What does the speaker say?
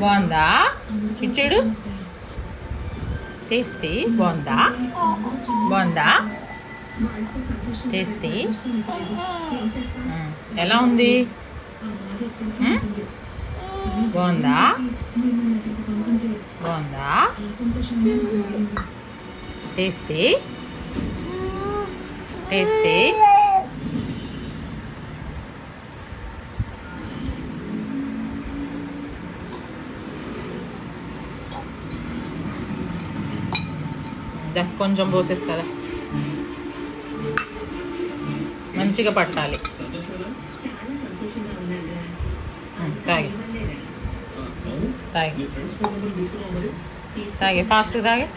బాగుందా ఇచ్చాడు? టేస్టీ బాగుందా? బాగుందా? టేస్టీ ఎలా ఉంది? బాగుందా? బాగుందా? టేస్టీ టేస్టీ కొంచెం పోసేస్తుందా? మంచిగా పట్టాలి. తాగి ఫాస్ట్గా తాగి.